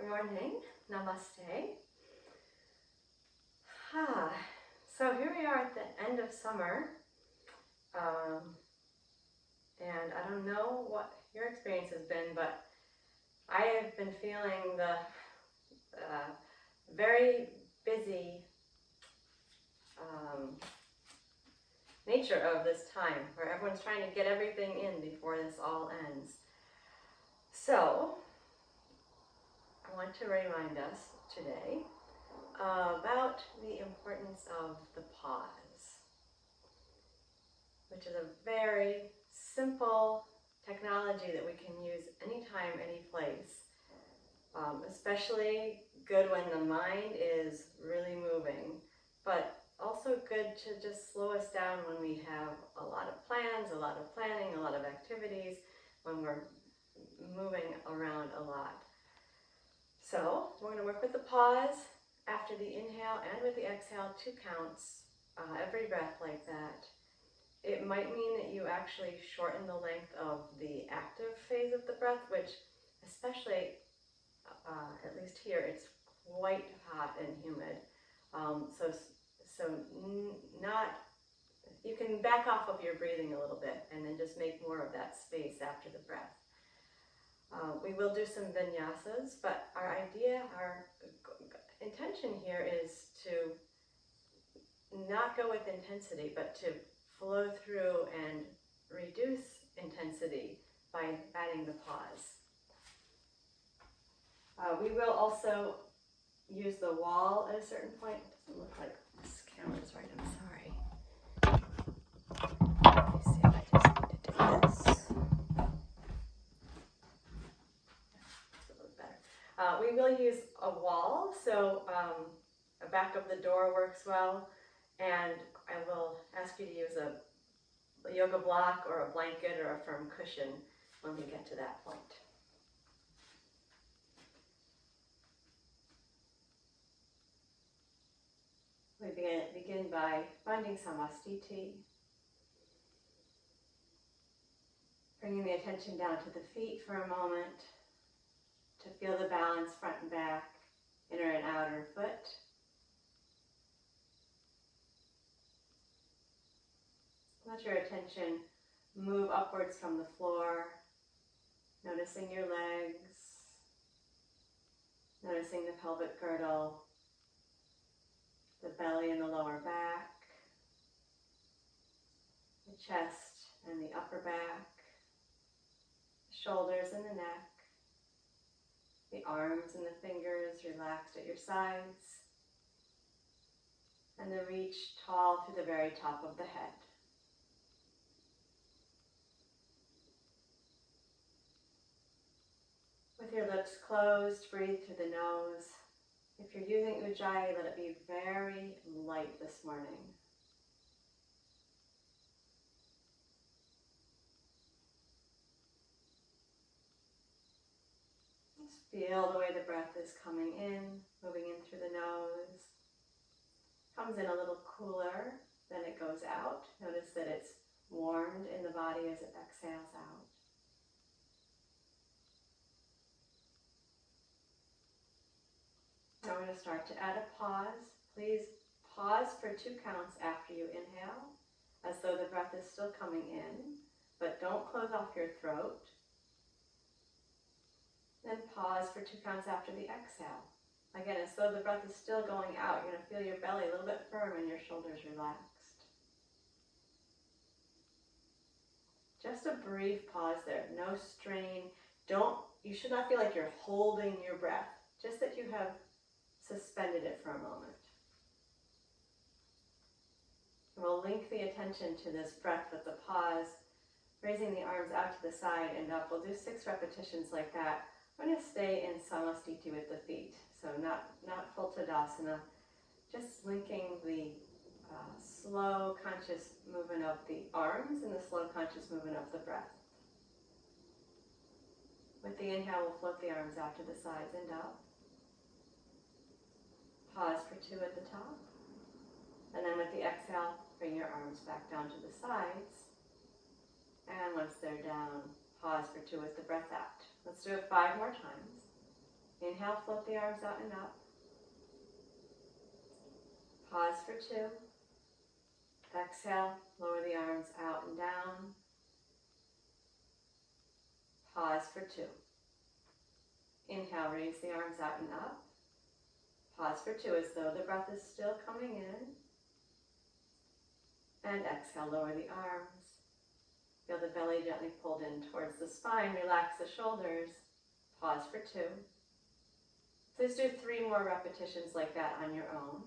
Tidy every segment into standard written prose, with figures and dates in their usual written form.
Good morning, namaste. So here we are at the end of summer, and I don't know what your experience has been, but I have been feeling the very busy nature of this time, where everyone's trying to get everything in before this all ends. So I want to remind us today about the importance of the pause, which is a very simple technology that we can use anytime, any place. Especially good when the mind is really moving, but also good to just slow us down when we have a lot of plans, a lot of planning, a lot of activities, when we're moving around a lot. So we're going to work with the pause after the inhale and with the exhale, 2 counts, every breath like that. It might mean that you actually shorten the length of the active phase of the breath, which especially, at least here, it's quite hot and humid. You can back off of your breathing a little bit and then just make more of that space after the breath. We will do some vinyasas, but our intention here is to not go with intensity, but to flow through and reduce intensity by adding the pause. We will also use the wall at a certain point. It doesn't look like this camera's right, I'm sorry. Let me see if I just need to do this. That's a little better. We will use a wall, so a back of the door works well, and I will ask you to use a yoga block or a blanket or a firm cushion when we get to that point. We begin by finding Samastiti, bringing the attention down to the feet for a moment to feel the balance front and back, inner and outer foot. Let your attention move upwards from the floor, noticing your legs, noticing the pelvic girdle, the belly and the lower back, the chest and the upper back, the shoulders and the neck, the arms and the fingers relaxed at your sides, and the reach tall to the very top of the head. With your lips closed, breathe through the nose. If you're using Ujjayi, let it be very light this morning. Just feel the way the breath is coming in, moving in through the nose. Comes in a little cooler, then it goes out. Notice that it's warmed in the body as it exhales out. Now we're going to start to add a pause. Please pause for 2 counts after you inhale, as though the breath is still coming in, but don't close off your throat. Then pause for 2 counts after the exhale. Again, as though the breath is still going out. You're going to feel your belly a little bit firm and your shoulders relaxed. Just a brief pause there, no strain. You should not feel like you're holding your breath, just that you have suspended it for a moment. We'll link the attention to this breath with the pause, raising the arms out to the side and up. We'll do 6 repetitions like that. I'm going to stay in Samastiti with the feet, so not full Tadasana, just linking the slow conscious movement of the arms and the slow conscious movement of the breath. With the inhale, we'll float the arms out to the sides and up. Pause for 2 at the top. And then with the exhale, bring your arms back down to the sides. And once they're down, pause for 2 with the breath out. Let's do it 5 more times. Inhale, float the arms out and up. Pause for 2. Exhale, lower the arms out and down. Pause for 2. Inhale, raise the arms out and up. Pause for 2 as though the breath is still coming in. And exhale, lower the arms. Feel the belly gently pulled in towards the spine. Relax the shoulders. Pause for 2. Please do 3 more repetitions like that on your own.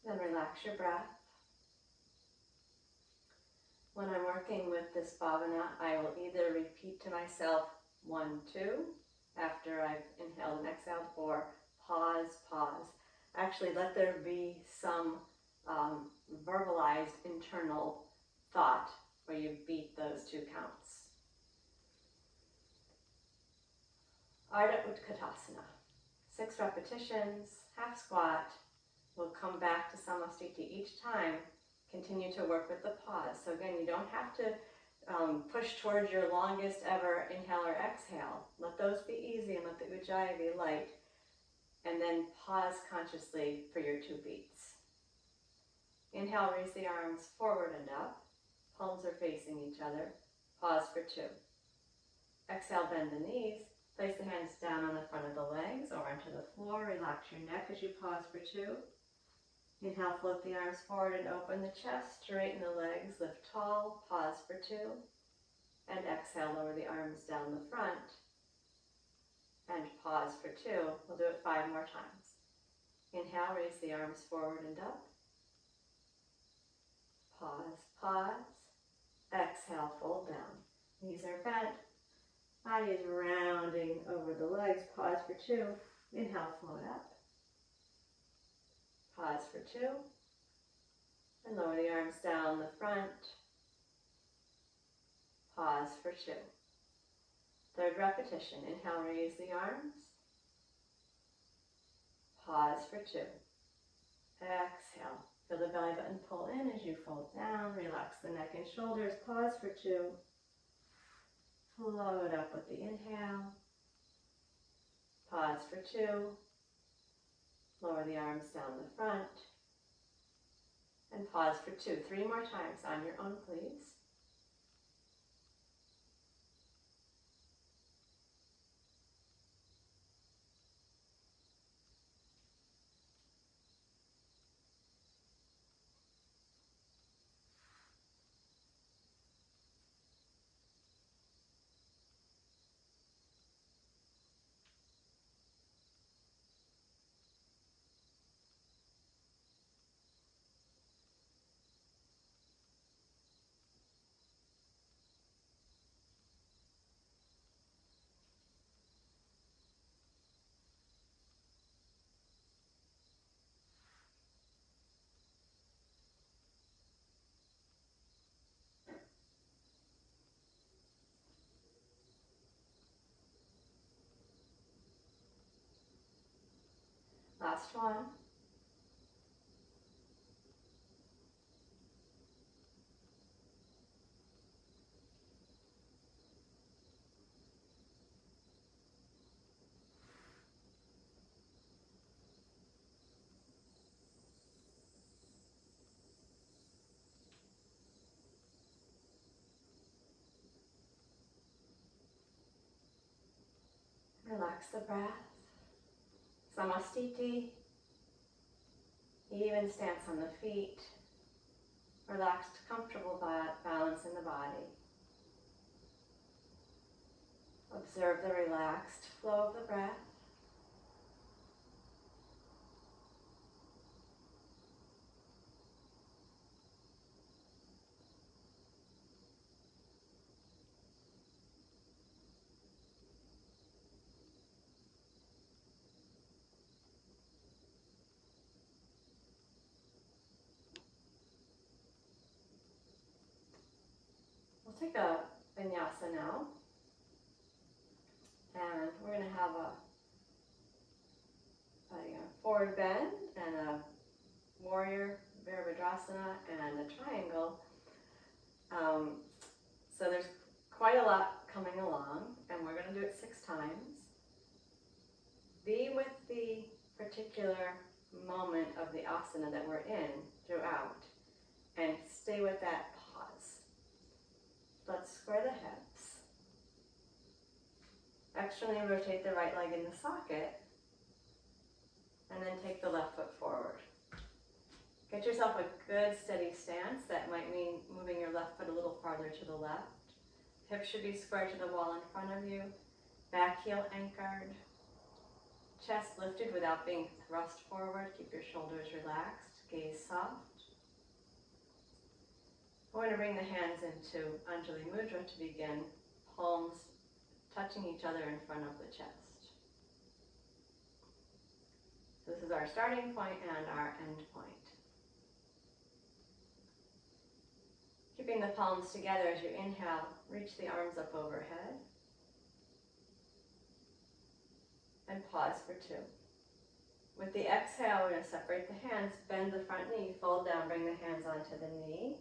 Then relax your breath. When I'm working with this bhavana, I will either repeat to myself 1, 2, after I've inhaled and exhaled, or pause, pause. Actually, let there be some verbalized internal thought where you beat those 2 counts. Ardha Uttanasana. 6 repetitions, half squat. We'll come back to Samastiti each time. Continue to work with the pause. So again, you don't have to push towards your longest ever inhale or exhale. Let those be easy and let the ujjayi be light. And then pause consciously for your 2 beats. Inhale, raise the arms forward and up. Palms are facing each other. Pause for 2. Exhale, bend the knees. Place the hands down on the front of the legs or onto the floor. Relax your neck as you pause for 2. Inhale, float the arms forward and open the chest. Straighten the legs, lift tall. Pause for 2. And exhale, lower the arms down the front. And pause for 2. We'll do it 5 more times. Inhale, raise the arms forward and up. Pause, pause. Exhale, fold down. Knees are bent. Body is rounding over the legs. Pause for 2. Inhale, float up. Pause for 2. And lower the arms down the front. Pause for 2. Third repetition. Inhale, raise the arms. Pause for 2. Exhale. Feel the belly button pull in as you fold down. Relax the neck and shoulders. Pause for 2. Float up with the inhale. Pause for 2. Lower the arms down the front. And pause for 2. 3 more times on your own, please. Last one. Relax the breath. Samastiti. Even stance on the feet. Relaxed, comfortable balance in the body. Observe the relaxed flow of the breath. take a vinyasa now, and we're going to have a forward bend and a warrior Virabhadrasana and a triangle. So there's quite a lot coming along, and we're going to do it 6 times. Be with the particular moment of the asana that we're in throughout, and stay with that pause. Let's square the hips. Externally rotate the right leg in the socket, and then take the left foot forward. Get yourself a good steady stance. That might mean moving your left foot a little farther to the left. Hips should be square to the wall in front of you. Back heel anchored. Chest lifted without being thrust forward. Keep your shoulders relaxed. Gaze soft. We're going to bring the hands into Anjali Mudra to begin. Palms touching each other in front of the chest. This is our starting point and our end point. Keeping the palms together as you inhale, reach the arms up overhead. And pause for 2. With the exhale, we're going to separate the hands, bend the front knee, fold down, bring the hands onto the knee.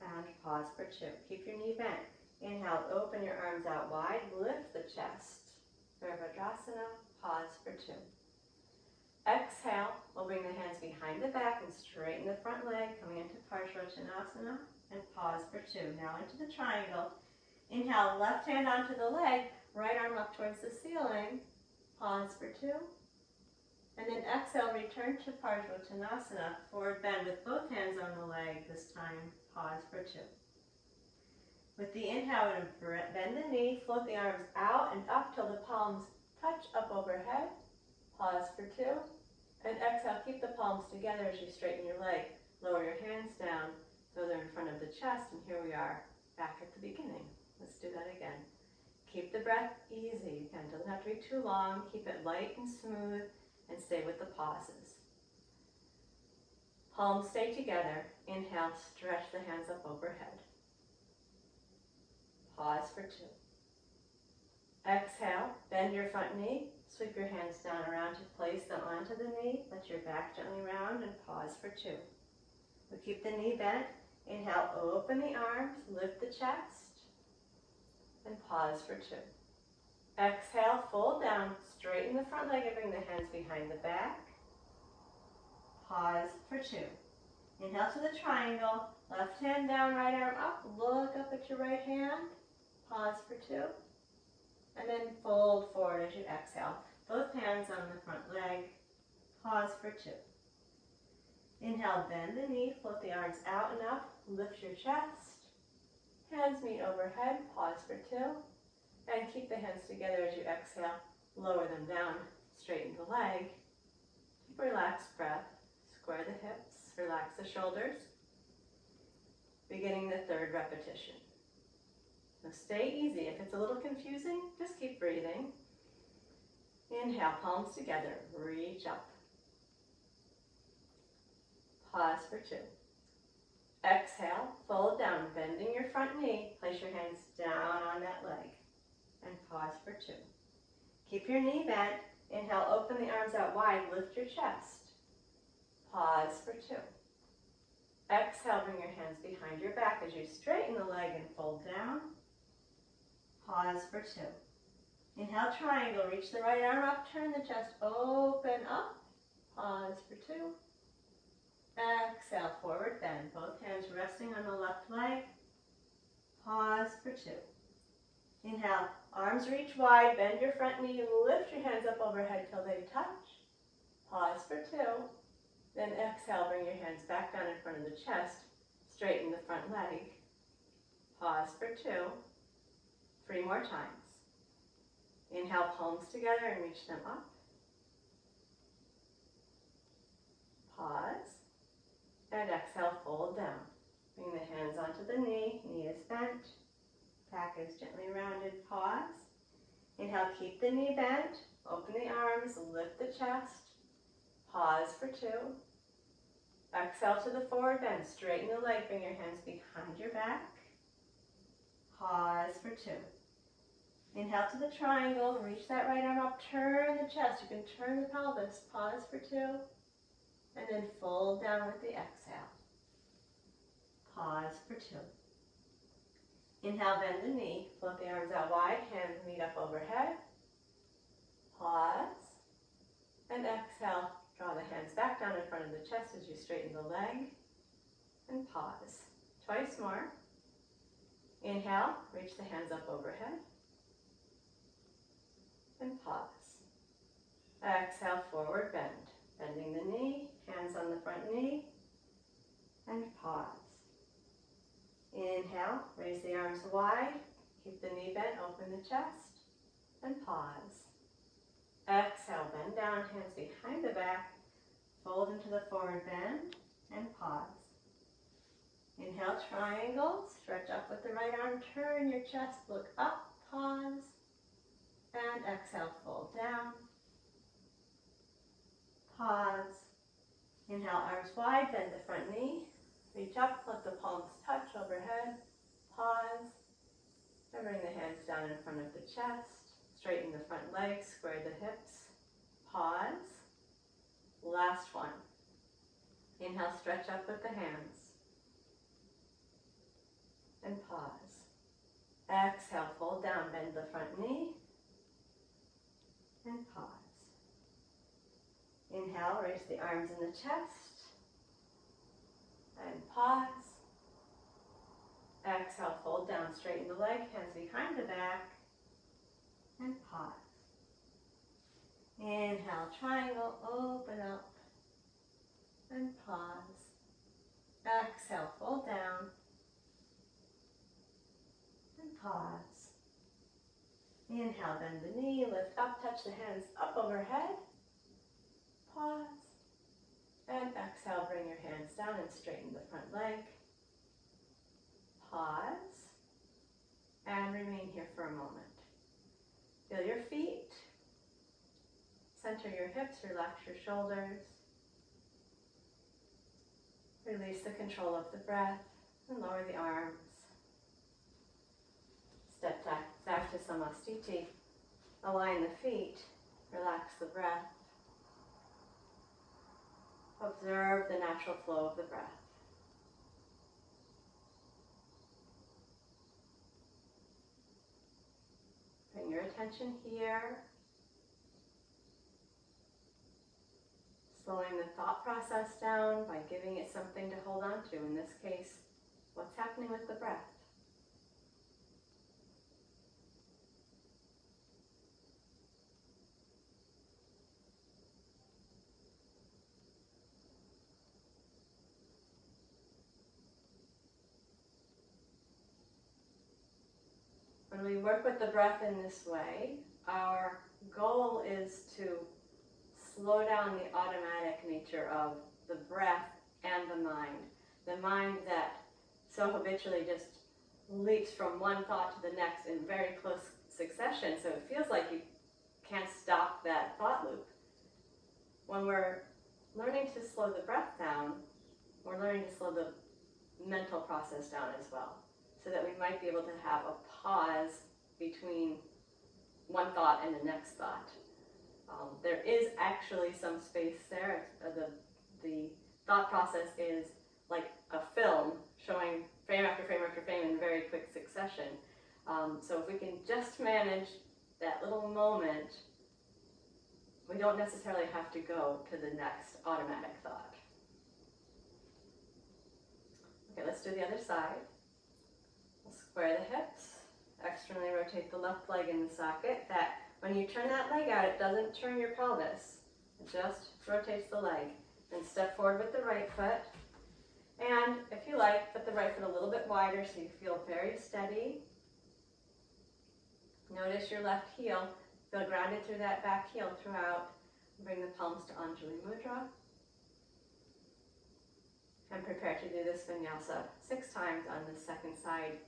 And pause for 2. Keep your knee bent. Inhale, open your arms out wide, lift the chest. Virabhadrasana, pause for 2. Exhale, we'll bring the hands behind the back and straighten the front leg, coming into Uttanasana, and pause for 2. Now into the triangle. Inhale, left hand onto the leg, right arm up towards the ceiling, pause for 2. And then exhale, return to Uttanasana, forward bend with both hands on the leg, this time, pause for 2. With the inhale, we're going to bend the knee, float the arms out and up till the palms touch up overhead, pause for 2. And exhale, keep the palms together as you straighten your leg. Lower your hands down so they're in front of the chest, and here we are back at the beginning. Let's do that again. Keep the breath easy. Again, it doesn't have to be too long. Keep it light and smooth, and stay with the pauses. Palms stay together. Inhale, stretch the hands up overhead. Pause for 2. Exhale, bend your front knee. Sweep your hands down around to place them onto the knee. Let your back gently round and pause for 2. We keep the knee bent. Inhale, open the arms, lift the chest, and pause for 2. Exhale, fold down, straighten the front leg and bring the hands behind the back. Pause for 2. Inhale to the triangle, left hand down, right arm up, look up at your right hand. Pause for 2. And then fold forward as you exhale. Both hands on the front leg. Pause for 2. Inhale, bend the knee, float the arms out and up, lift your chest. Hands meet overhead, pause for 2. And keep the hands together as you exhale. Lower them down, straighten the leg. Keep a relaxed breath. Square the hips, relax the shoulders. Beginning the 3rd repetition. So stay easy. If it's a little confusing, just keep breathing. Inhale, palms together, reach up. Pause for 2. Exhale, fold down, bending your front knee. Place your hands down on that leg. And pause for 2. Keep your knee bent. Inhale, open the arms out wide, lift your chest. Pause for 2. Exhale, bring your hands behind your back as you straighten the leg and fold down. Pause for 2. Inhale, triangle, reach the right arm up, turn the chest, open up. Pause for 2. Exhale, forward bend, both hands resting on the left leg. Pause for 2. Inhale, arms reach wide, bend your front knee, lift your hands up overhead till they touch. Pause for 2. Then exhale, bring your hands back down in front of the chest, straighten the front leg. Pause for 2. 3 more times. Inhale, palms together and reach them up. Pause. And exhale, fold down. Bring the hands onto the knee is bent. Back is gently rounded, pause. Inhale, keep the knee bent. Open the arms, lift the chest. Pause for 2. Exhale to the forward bend. Straighten the leg, bring your hands behind your back. Pause for 2. Inhale to the triangle, reach that right arm up, turn the chest. You can turn the pelvis. Pause for 2. And then fold down with the exhale. Pause for 2. Inhale, bend the knee, float the arms out wide, hands meet up overhead. Pause. And exhale, draw the hands back down in front of the chest as you straighten the leg. And pause. Twice more. Inhale, reach the hands up overhead. And pause. Exhale, forward bend. Bending the knee, hands on the front knee. And pause. Inhale, raise the arms wide. Keep the knee bent, open the chest. And pause. Exhale, bend down, hands behind the back. Fold into the forward bend. And pause. Inhale, triangle, stretch up with the right arm, turn your chest, look up, pause, and exhale, fold down, pause. Inhale, arms wide, bend the front knee, reach up, let the palms touch overhead, pause, and bring the hands down in front of the chest, straighten the front legs, square the hips, pause. Last one. Inhale, stretch up with the hands. And pause. Exhale, fold down, bend the front knee. And pause. Inhale, raise the arms in the chest. And pause. Exhale, fold down, straighten the leg, hands behind the back. And pause. Inhale, triangle, open up. And pause. Exhale, fold down. Pause. Inhale, bend the knee, lift up, touch the hands up overhead. Pause. And exhale, bring your hands down and straighten the front leg. Pause. And remain here for a moment. Feel your feet. Center your hips, relax your shoulders. Release the control of the breath and lower the arms. Step back to Samastiti. Align the feet. Relax the breath. Observe the natural flow of the breath. Bring your attention here. Slowing the thought process down by giving it something to hold on to. In this case, what's happening with the breath? When we work with the breath in this way, our goal is to slow down the automatic nature of the breath and the mind. The mind that so habitually just leaps from one thought to the next in very close succession, so it feels like you can't stop that thought loop. When we're learning to slow the breath down, we're learning to slow the mental process down as well, so that we might be able to have a pause between one thought and the next thought. There is actually some space there. The thought process is like a film showing frame after frame after frame in very quick succession. So if we can just manage that little moment, we don't necessarily have to go to the next automatic thought. Okay, let's do the other side. We'll square the hips, externally rotate the left leg in the socket. That when you turn that leg out, it doesn't turn your pelvis. It just rotates the leg. Then step forward with the right foot. And if you like, put the right foot a little bit wider so you feel very steady. Notice your left heel. Feel grounded through that back heel throughout. Bring the palms to Anjali Mudra. And prepare to do this vinyasa 6 times on the second side.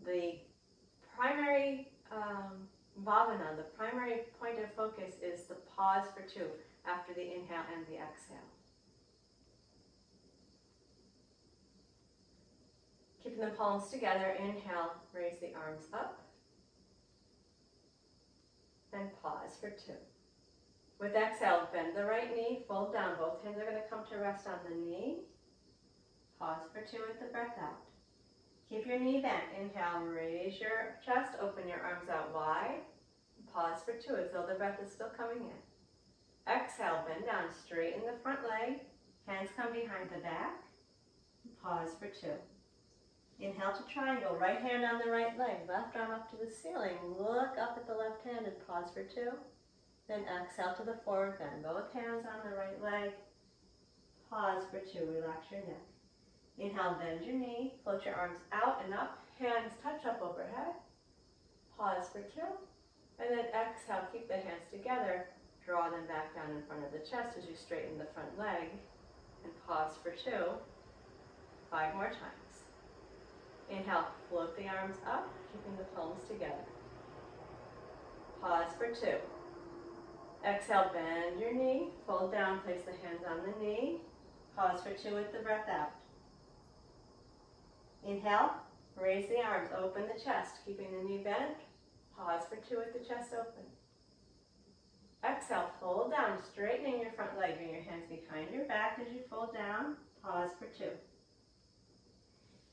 The primary bhavana, the primary point of focus is the pause for 2 after the inhale and the exhale. Keeping the palms together, inhale, raise the arms up. And pause for 2. With exhale, bend the right knee, fold down. Both hands are going to come to rest on the knee. Pause for 2 with the breath out. Keep your knee bent. Inhale, raise your chest, open your arms out wide. Pause for 2 as though the breath is still coming in. Exhale, bend down, straighten the front leg. Hands come behind the back. Pause for 2. Inhale to triangle, right hand on the right leg, left arm up to the ceiling. Look up at the left hand and pause for 2. Then exhale to the forward bend. Both hands on the right leg. Pause for 2. Relax your neck. Inhale, bend your knee. Float your arms out and up. Hands touch up overhead. Pause for 2. And then exhale, keep the hands together. Draw them back down in front of the chest as you straighten the front leg. And pause for 2. 5 more times. Inhale, float the arms up, keeping the palms together. Pause for 2. Exhale, bend your knee, fold down, place the hands on the knee. Pause for 2 with the breath out. Inhale, raise the arms, open the chest, keeping the knee bent. Pause for 2 with the chest open. Exhale, fold down, straightening your front leg. Bring your hands behind your back as you fold down. Pause for 2.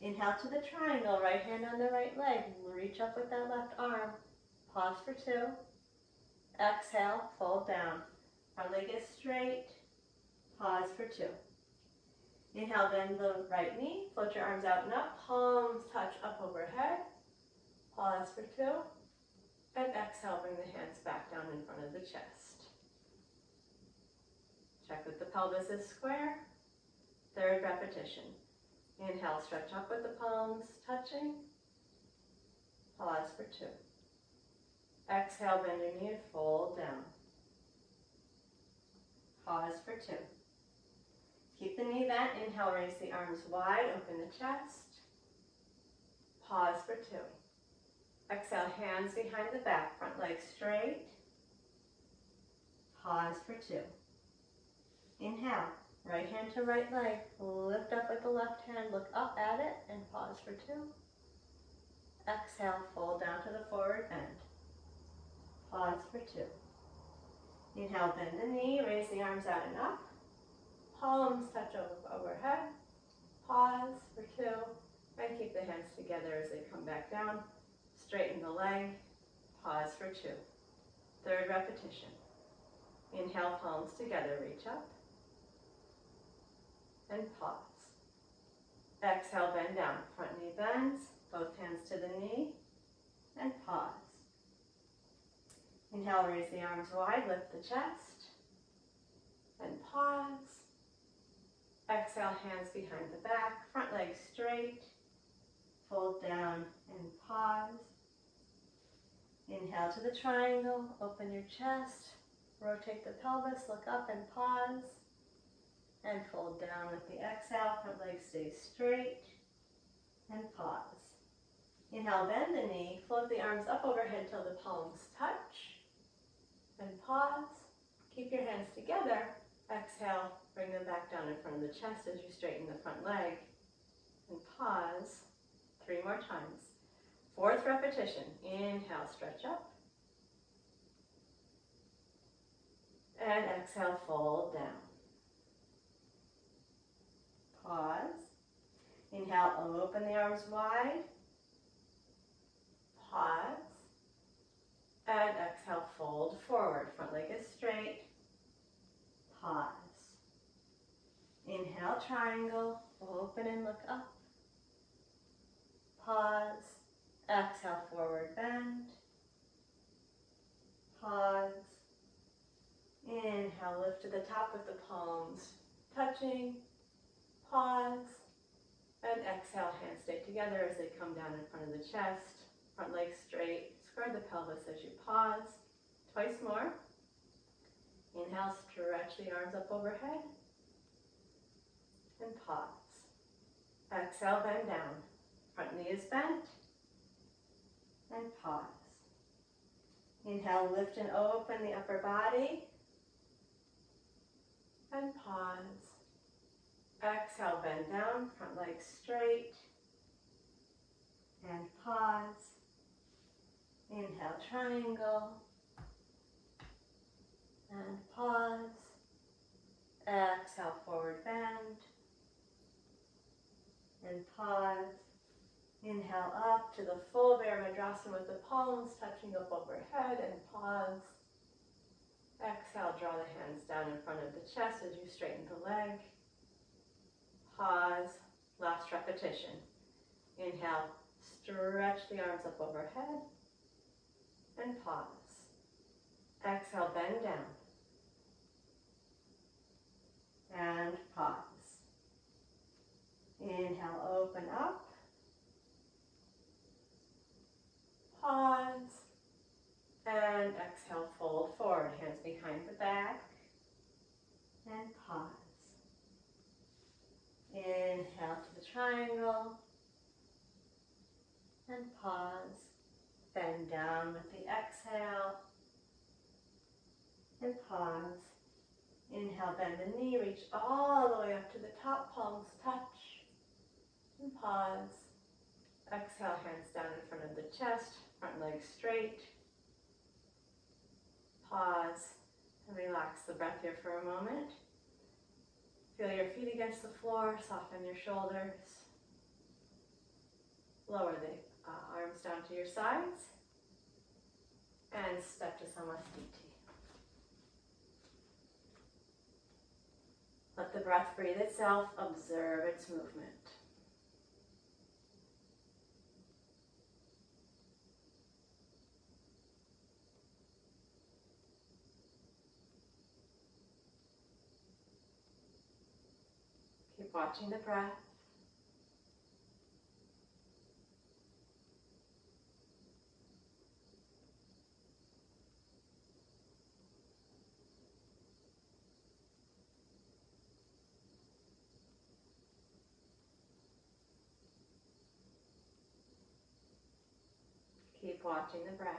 Inhale to the triangle, right hand on the right leg. Reach up with that left arm. Pause for 2. Exhale, fold down. Front leg is straight. Pause for 2. Inhale, bend the right knee. Float your arms out and up. Palms touch up overhead. Pause for 2. And exhale, bring the hands back down in front of the chest. Check that the pelvis is square. 3rd repetition. Inhale, stretch up with the palms touching. Pause for 2. Exhale, bend your knee and fold down. Pause for 2. Keep the knee bent. Inhale, raise the arms wide, open the chest. Pause for 2. Exhale, hands behind the back, front leg straight. Pause for 2. Inhale, right hand to right leg, lift up with the left hand, look up at it, and pause for 2. Exhale, fold down to the forward bend. Pause for 2. Inhale, bend the knee, raise the arms out and up. Palms touch overhead. Pause for 2. And keep the hands together as they come back down. Straighten the leg. Pause for 2. 3rd repetition. Inhale, palms together, reach up. And pause. Exhale, bend down. Front knee bends. Both hands to the knee. And pause. Inhale, raise the arms wide, lift the chest. And pause. Exhale, hands behind the back, front leg straight. Fold down and pause. Inhale to the triangle, open your chest. Rotate the pelvis, look up and pause. And fold down with the exhale, front leg stays straight. And pause. Inhale, bend the knee, float the arms up overhead till the palms touch. And pause. Keep your hands together. Exhale, bring them back down in front of the chest as you straighten the front leg. And pause. 3 more times. 4th repetition. Inhale, stretch up. And exhale, fold down. Pause. Inhale, open the arms wide. Pause. And exhale, fold forward. Front leg is straight. Pause. Inhale, triangle. Open and look up. Pause. Exhale, forward bend. Pause. Inhale, lift to the top with the palms touching. Pause. And exhale, hands stay together as they come down in front of the chest. Front leg straight. Square the pelvis as you pause. Twice more. Inhale, stretch the arms up overhead. And pause. Exhale, bend down. Front knee is bent. And pause. Inhale, lift and open the upper body. And pause. Exhale, bend down, front leg straight. and pause. Inhale, triangle, and pause. Exhale, forward bend, and pause. Inhale up to the full Virabhadrasana with the palms touching up overhead, and pause. Exhale, draw the hands down in front of the chest as you straighten the leg. Pause, last repetition. Inhale, stretch the arms up overhead, and pause. Exhale, bend down, and pause. Inhale, open up, pause, and exhale, fold forward, hands behind the back, and pause. Inhale to the triangle, and pause. Bend down with the exhale, and pause. Inhale, bend the knee, reach all the way up to the top, palms touch, and pause. Exhale, hands down in front of the chest, front leg straight. Pause, and relax the breath here for a moment. Feel your feet against the floor, soften your shoulders. Lower the arms down to your sides, and step to Samastiti. Let the breath breathe itself, observe its movement. Keep watching the breath. Keep watching the breath.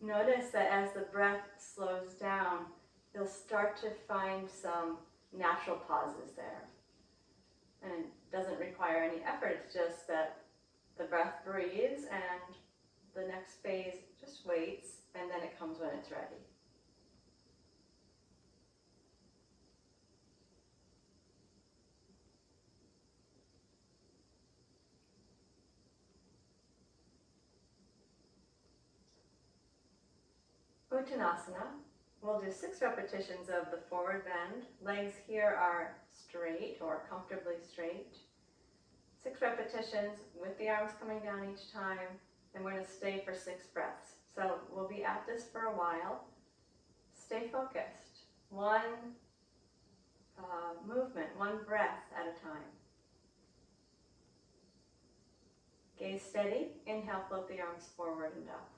Notice that as the breath slows down, you'll start to find some natural pauses there. And it doesn't require any effort, it's just that the breath breathes and the next phase just waits, and then it comes when it's ready. Uttanasana. We'll do 6 repetitions of the forward bend. Legs here are straight or comfortably straight. 6 repetitions with the arms coming down each time, and we're going to stay for 6 breaths. So we'll be at this for a while. Stay focused. One movement, one breath at a time. Gaze steady. Inhale, float the arms forward and up.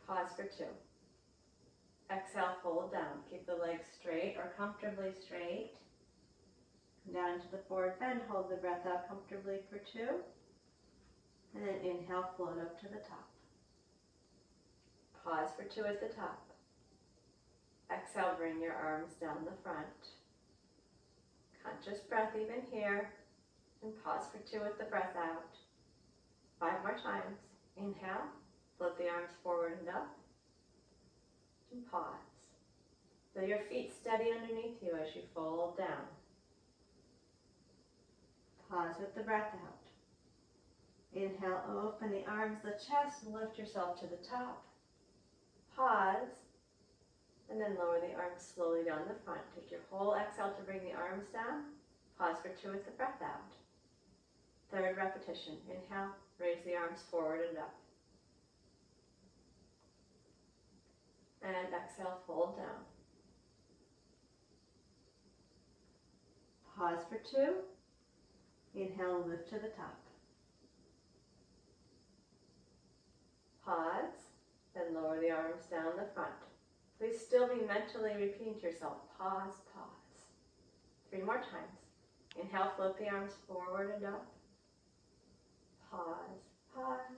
Pause for 2. Exhale, fold down. Keep the legs straight or comfortably straight. Come down into the forward bend. Hold the breath out comfortably for 2. And then inhale, float up to the top. Pause for 2 at the top. Exhale, bring your arms down the front. Conscious breath even here. And pause for 2 with the breath out. 5 more times. Inhale. Float the arms forward and up, and pause. Feel your feet steady underneath you as you fold down. Pause with the breath out. Inhale, open the arms, the chest, and lift yourself to the top. Pause, and then lower the arms slowly down the front. Take your whole exhale to bring the arms down. Pause for 2 with the breath out. 3rd repetition. Inhale, raise the arms forward and up. And exhale, fold down. Pause for 2. Inhale, lift to the top. Pause, then lower the arms down the front. Please still be mentally repeating to yourself, pause, pause. 3 more times. Inhale, float the arms forward and up. Pause, pause.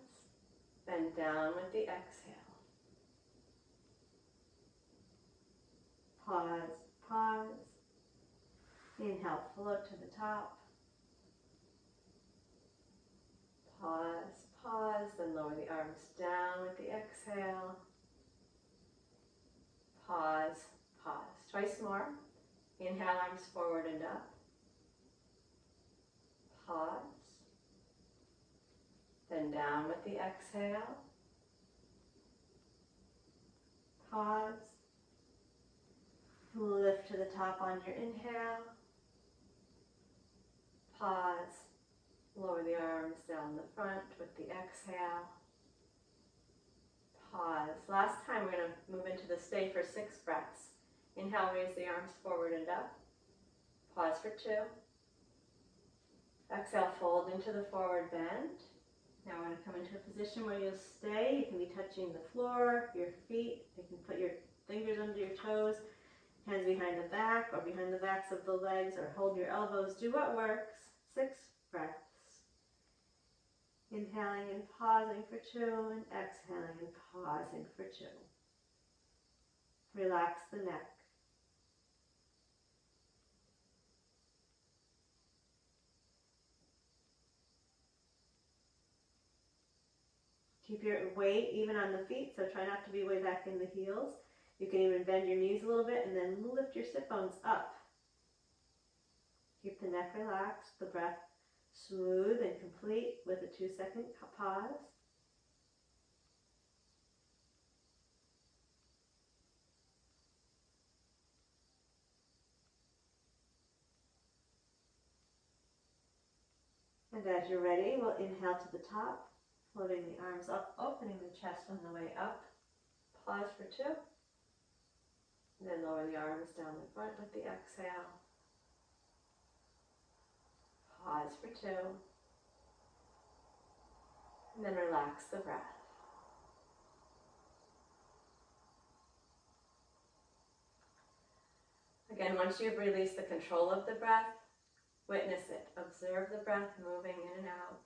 Bend down with the exhale. Inhale, float to the top. Pause, pause, then lower the arms down with the exhale. Pause, pause. Twice more. Inhale, arms forward and up. Pause. Then down with the exhale. Pause. Lift to the top on your inhale. Pause. Lower the arms down the front with the exhale. Pause. Last time we're going to move into the stay for 6 breaths. Inhale, raise the arms forward and up. Pause for 2. Exhale, fold into the forward bend. Now we're going to come into a position where you'll stay. You can be touching the floor, your feet. You can put your fingers under your toes, hands behind the back or behind the backs of the legs, or hold your elbows. Do what works. 6 breaths. Inhaling and pausing for 2, and exhaling and pausing for 2. Relax the neck. Keep your weight even on the feet, so try not to be way back in the heels. You can even bend your knees a little bit and then lift your sit bones up. Keep the neck relaxed, the breath smooth and complete with a 2-second pause. And as you're ready, we'll inhale to the top, floating the arms up, opening the chest on the way up. Pause for 2. And then lower the arms down the front with the exhale. Pause for 2. And then relax the breath. Again, once you've released the control of the breath, witness it. Observe the breath moving in and out.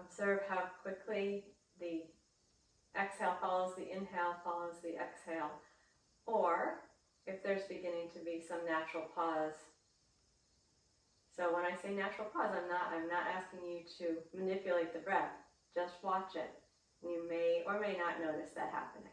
Observe how quickly the exhale follows the inhale, follows the exhale. Or if there's beginning to be some natural pause. So when I say natural pause, I'm not asking you to manipulate the breath. Just watch it. You may or may not notice that happening.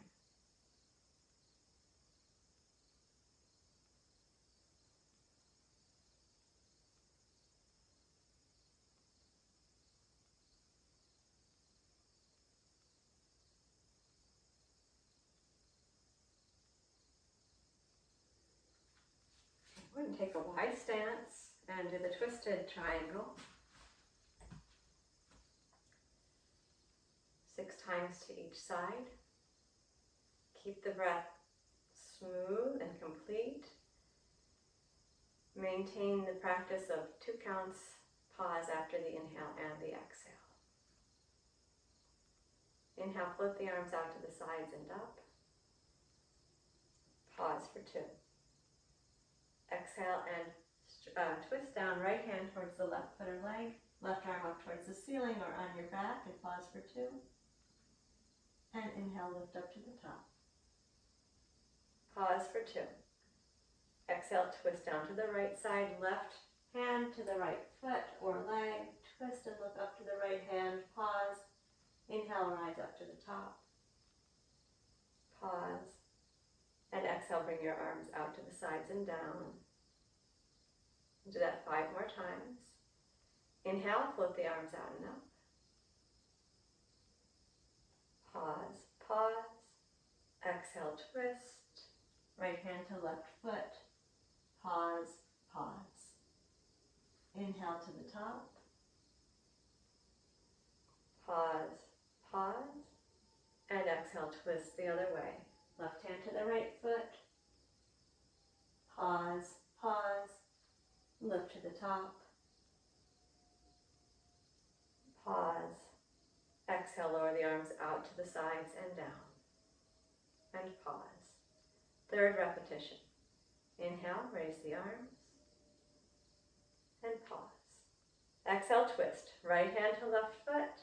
We're going to take a wide stance and do the twisted triangle. 6 times to each side. Keep the breath smooth and complete. Maintain the practice of 2 counts, pause after the inhale and the exhale. Inhale, float the arms out to the sides and up. Pause for 2. Exhale and twist down, right hand towards the left foot or leg, left arm up towards the ceiling or on your back, and pause for 2. And inhale, lift up to the top. Pause for 2. Exhale, twist down to the right side, left hand to the right foot or leg, twist and look up to the right hand, pause. Inhale, rise up to the top. Pause. And exhale, bring your arms out to the sides and down. Do that 5 more times. Inhale, float the arms out and up. Pause, pause. Exhale, twist. Right hand to left foot. Pause, pause. Inhale to the top. Pause, pause. And exhale, twist the other way. Left hand to the right foot. Pause, pause. Lift to the top. Pause. Exhale, lower the arms out to the sides and down. And pause. 3rd repetition. Inhale, raise the arms. And pause. Exhale, twist. Right hand to left foot.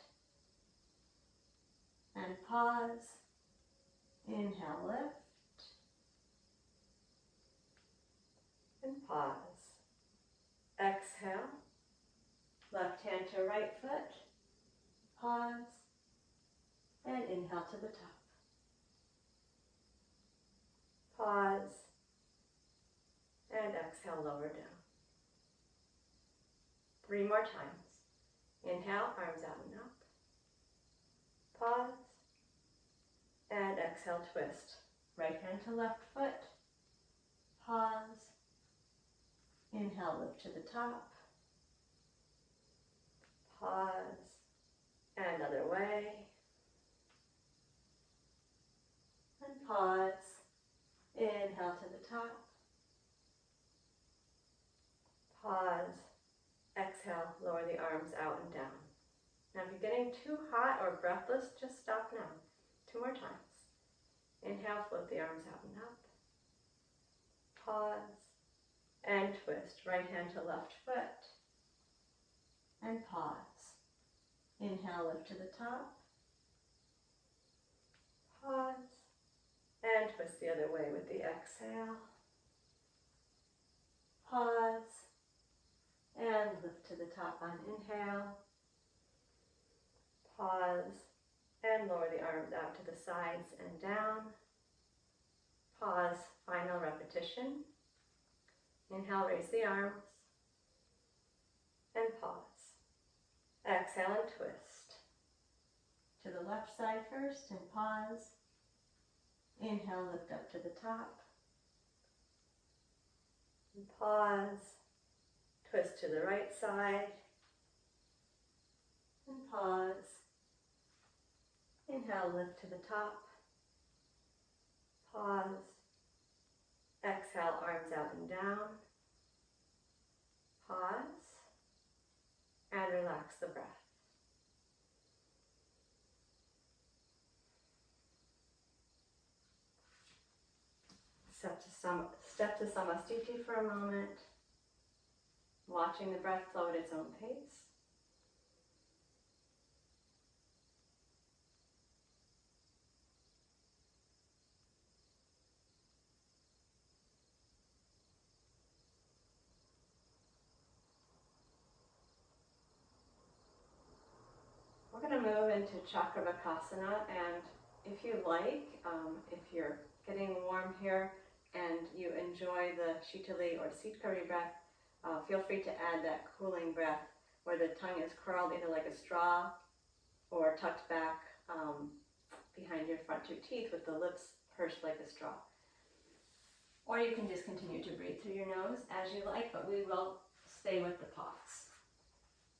And pause. Inhale, lift. and pause. Exhale, left hand to right foot, pause, and inhale to the top. Pause, and exhale, lower down. 3 more times. Inhale, arms out and up. Pause, and exhale, twist. Right hand to left foot, pause, inhale, lift to the top, pause, and other way, and pause, inhale to the top, pause, exhale, lower the arms out and down. Now if you're getting too hot or breathless, just stop now. 2 more times. Inhale, float the arms out and up, pause, and twist. Right hand to left foot, and pause. Inhale, lift to the top, pause, and twist the other way with the exhale. Pause, and lift to the top on inhale. Pause, and lower the arms out to the sides and down. Pause, final repetition. Inhale, raise the arms, and pause. Exhale and twist. To the left side first and pause. Inhale, lift up to the top. And pause. Twist to the right side. And pause. Inhale, lift to the top. Pause. Exhale, arms out and down. Pause. And relax the breath. Step to Samastiti for a moment, watching the breath flow at its own pace. We're going to move into Chakra vacasana, and if you like, if you're getting warm here and you enjoy the shitali or sitkari breath, feel free to add that cooling breath where the tongue is curled either like a straw or tucked back behind your front 2 teeth with the lips pursed like a straw. Or you can just continue to breathe through your nose as you like, but we will stay with the pause.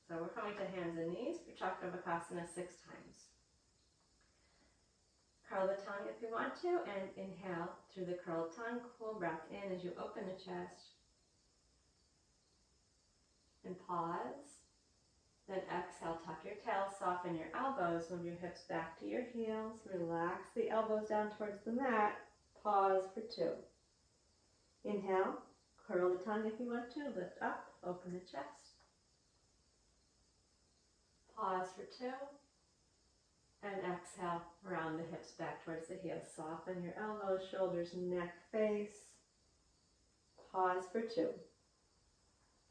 So we're coming to hands and knees for Chakra vacasana 6 times. Curl the tongue if you want to, and inhale through the curled tongue. Cool breath in as you open the chest. And pause. Then exhale, tuck your tail, soften your elbows, move your hips back to your heels. Relax the elbows down towards the mat. Pause for 2. Inhale, curl the tongue if you want to, lift up, open the chest. Pause for 2. And exhale, round the hips back towards the heels. Soften your elbows, shoulders, neck, face. Pause for 2.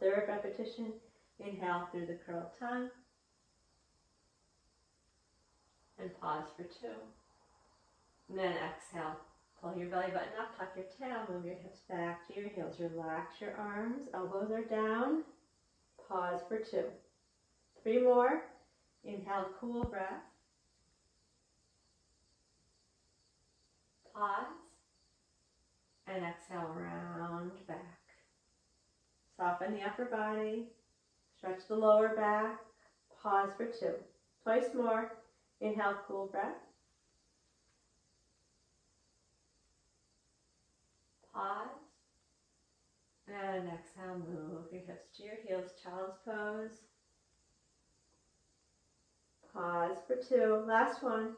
3rd repetition. Inhale through the curled tongue. And pause for 2. And then exhale. Pull your belly button up, tuck your tail, move your hips back to your heels. Relax your arms, elbows are down. Pause for 2. 3 more. Inhale, cool breath. Pause. And exhale, round back. Soften the upper body. Stretch the lower back. Pause for 2. Twice more. Inhale, cool breath. Pause. And exhale, move your hips to your heels, child's pose. Pause for 2. Last one.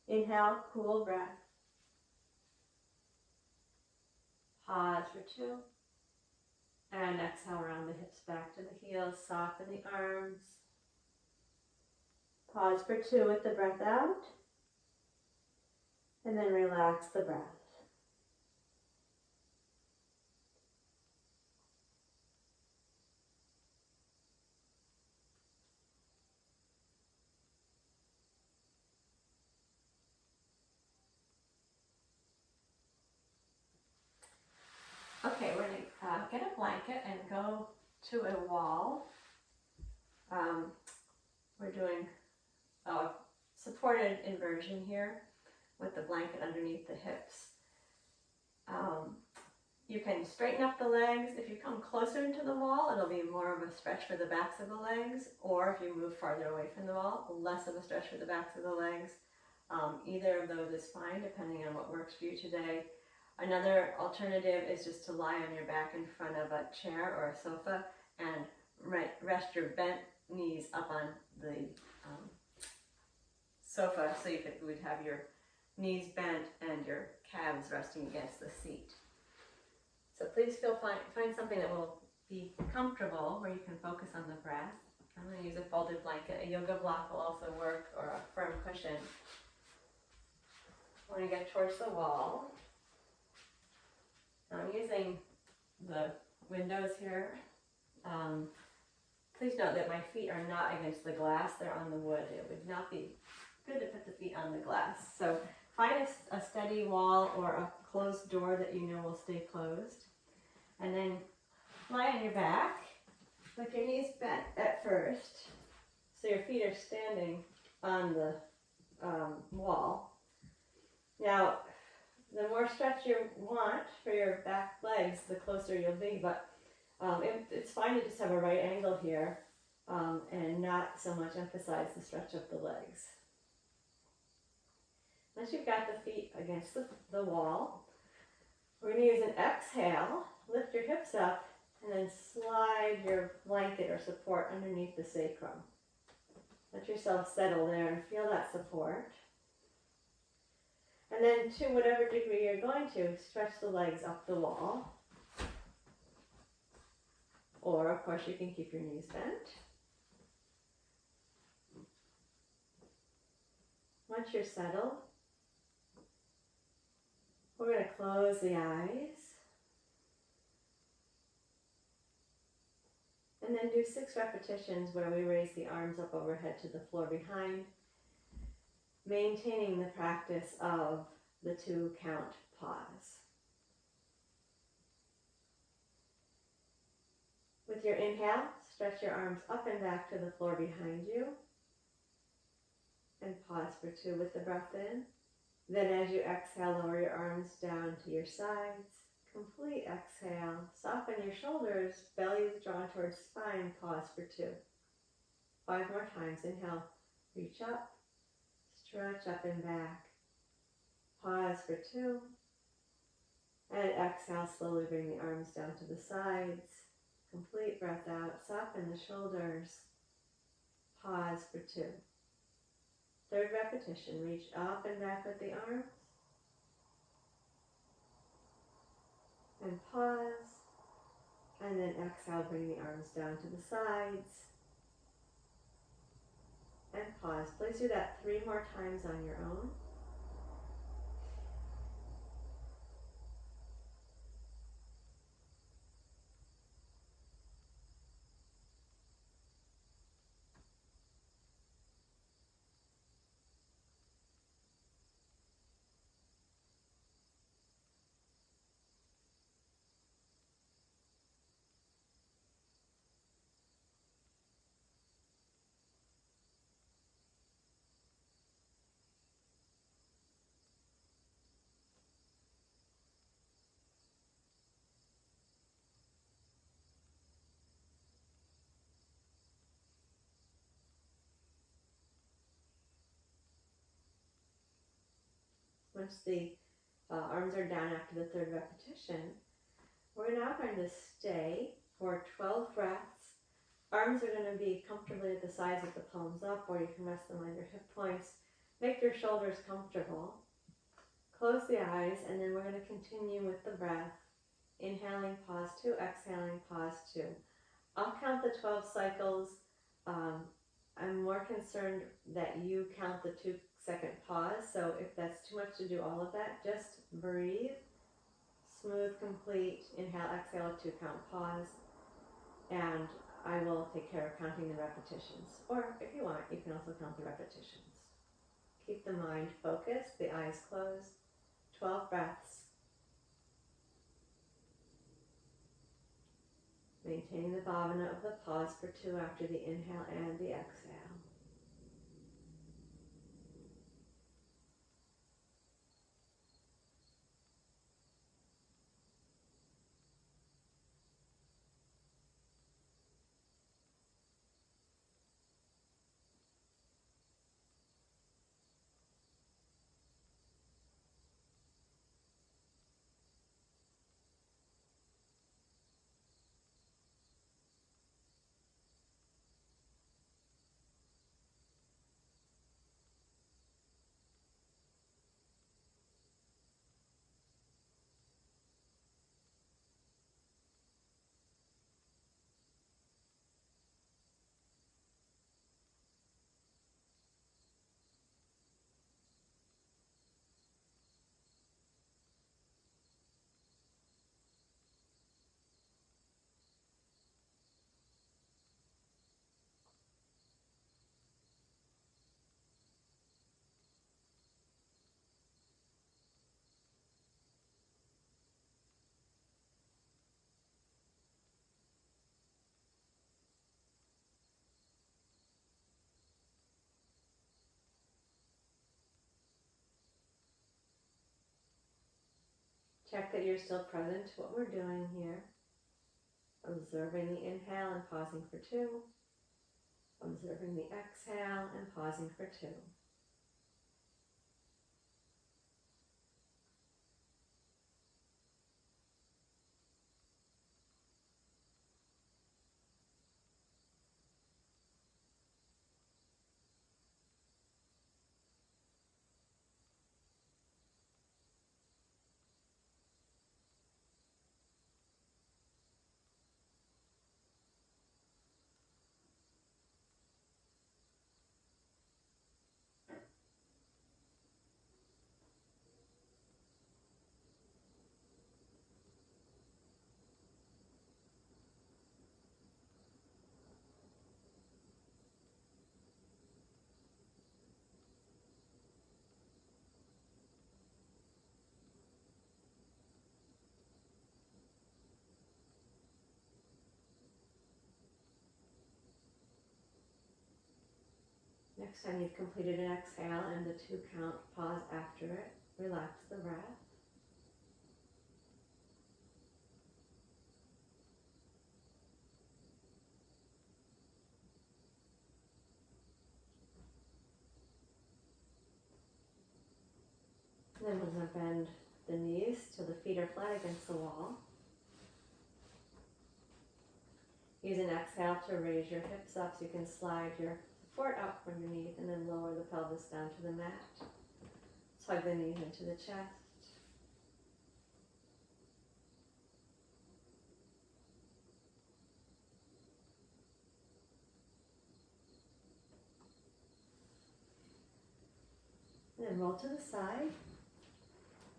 Inhale, cool breath. Pause for 2. And exhale, round the hips back to the heels, soften the arms. Pause for 2 with the breath out. And then relax the breath. get a blanket and go to a wall. We're doing a supported inversion here with the blanket underneath the hips. You can straighten up the legs. If you come closer into the wall, it'll be more of a stretch for the backs of the legs, or if you move farther away from the wall, less of a stretch for the backs of the legs. Either of those is fine, depending on what works for you today. Another alternative is just to lie on your back in front of a chair or a sofa and rest your bent knees up on the sofa, so you would have your knees bent and your calves resting against the seat. So please find something that will be comfortable, where you can focus on the breath. I'm going to use a folded blanket. A yoga block will also work, or a firm cushion. I want to get towards the wall. I'm using the windows here. Please note that my feet are not against the glass, they're on the wood. It would not be good to put the feet on the glass. So find a steady wall or a closed door that you know will stay closed. And then lie on your back with your knees bent at first, so your feet are standing on the wall. Now, the more stretch you want for your back legs, the closer you'll be, but it's fine to just have a right angle here and not so much emphasize the stretch of the legs. Once you've got the feet against the wall, we're going to use an exhale. Lift your hips up and then slide your blanket or support underneath the sacrum. Let yourself settle there and feel that support. And then to whatever degree you're going to, stretch the legs up the wall. Or, of course, you can keep your knees bent. Once you're settled, we're going to close the eyes. And then do 6 repetitions where we raise the arms up overhead to the floor behind, maintaining the practice of the 2-count pause. With your inhale, stretch your arms up and back to the floor behind you, and pause for 2 with the breath in. Then as you exhale, lower your arms down to your sides. Complete exhale. Soften your shoulders, belly is drawn towards spine, pause for 2. 5 more times. Inhale, reach up, stretch up and back. Pause for 2. And exhale, slowly bring the arms down to the sides. Complete breath out, soften the shoulders. Pause for 2. 3rd repetition, reach up and back with the arms. And pause. And then exhale, bring the arms down to the sides. And pause. Please do that 3 more times on your own. Once the arms are down after the 3rd repetition, we're now going to stay for 12 breaths. Arms are going to be comfortably at the sides with the palms up, or you can rest them on your hip points. Make your shoulders comfortable. Close the eyes, and then we're going to continue with the breath. Inhaling, pause 2, exhaling, pause 2. I'll count the 12 cycles. I'm more concerned that you count the 2-second pause, so if that's too much to do all of that, just breathe. Smooth, complete, inhale, exhale, a 2-count pause, and I will take care of counting the repetitions. Or if you want, you can also count the repetitions. Keep the mind focused, the eyes closed. 12 breaths. Maintaining the bhavana of the pause for 2 after the inhale and the exhale. Check that you're still present to what we're doing here. Observing the inhale and pausing for 2. Observing the exhale and pausing for 2. Next time you've completed an exhale and the 2 count, pause after it. Relax the breath. Then we're going to bend the knees till the feet are flat against the wall. Use an exhale to raise your hips up so you can slide your support up from your knees and then lower the pelvis down to the mat. Hug the knees into the chest. And then roll to the side.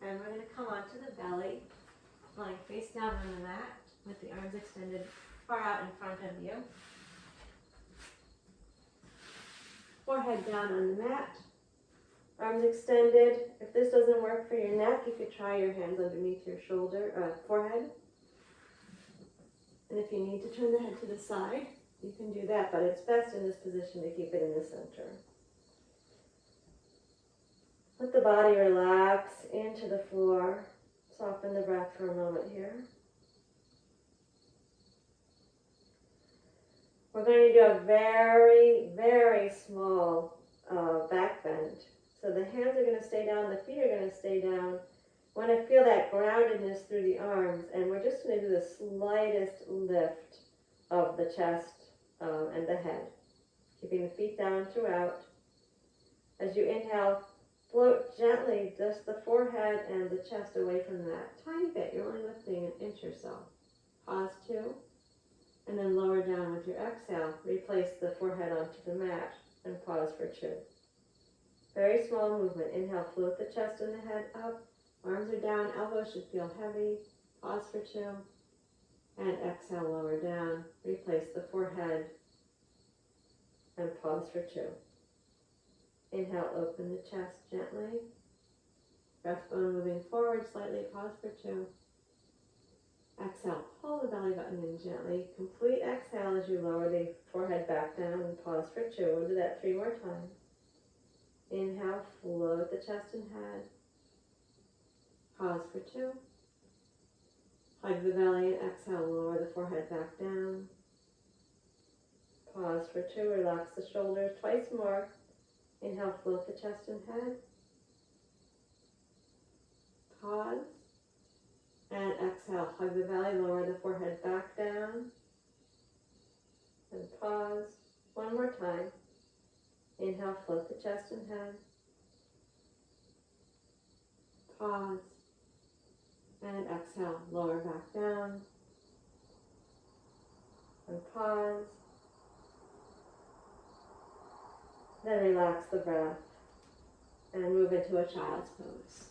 And we're going to come onto the belly, lying face down on the mat with the arms extended far out in front of you. Forehead down on the mat. Arms extended. If this doesn't work for your neck, you could try your hands underneath your forehead. And if you need to turn the head to the side, you can do that, but it's best in this position to keep it in the center. Let the body relax into the floor. Soften the breath for a moment here. We're going to do a very, very small back bend. So the hands are going to stay down, the feet are going to stay down. I want to feel that groundedness through the arms, and we're just going to do the slightest lift of the chest and the head. Keeping the feet down throughout. As you inhale, float gently just the forehead and the chest away from that. Tiny bit, you're only lifting an inch or so. Pause 2, and then lower down with your exhale. Replace the forehead onto the mat and pause for 2. Very small movement. Inhale, float the chest and the head up. Arms are down, elbows should feel heavy. Pause for 2. And exhale, lower down. Replace the forehead and pause for 2. Inhale, open the chest gently. Breastbone moving forward slightly. Pause for 2. Exhale, pull the belly button in gently. Complete exhale as you lower the forehead back down and pause for 2. We'll do that 3 more times. Inhale, float the chest and head. Pause for 2. Hug the belly and exhale, lower the forehead back down. Pause for 2, relax the shoulders twice more. Inhale, float the chest and head. Pause. And exhale, hug the belly, lower the forehead back down. And pause. 1 more time. Inhale, float the chest and head. Pause. And exhale, lower back down. And pause. Then relax the breath and move into a child's pose.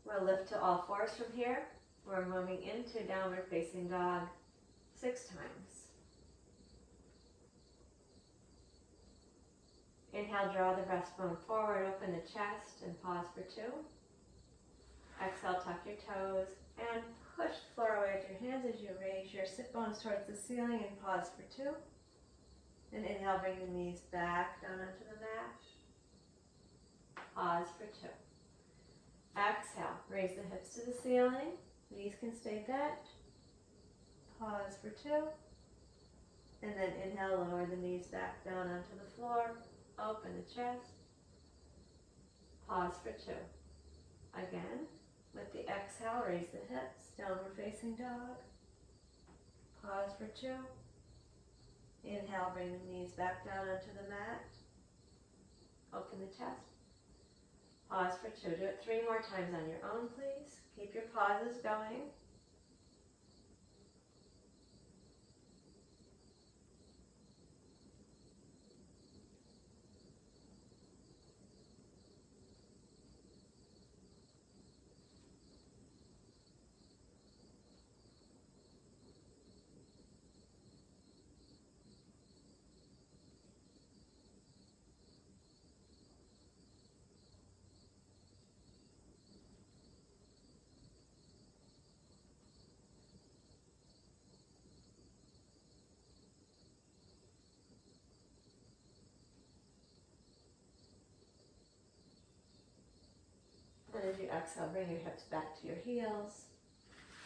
We'll lift to all fours from here. We're moving into downward facing dog 6 times. Inhale, draw the breastbone forward, open the chest, and pause for 2. Exhale, tuck your toes, and push the floor away with your hands as you raise your sit bones towards the ceiling and pause for 2. And inhale, bring the knees back down onto the mat. Pause for 2. Exhale, raise the hips to the ceiling. Knees can stay bent. Pause for 2. And then inhale, lower the knees back down onto the floor. Open the chest. Pause for 2. Again, with the exhale, raise the hips, downward facing dog. Pause for 2. Inhale, bring the knees back down onto the mat. Open the chest. Pause for 2. Do it 3 more times on your own, please. Keep your pauses going. And as you exhale, bring your hips back to your heels.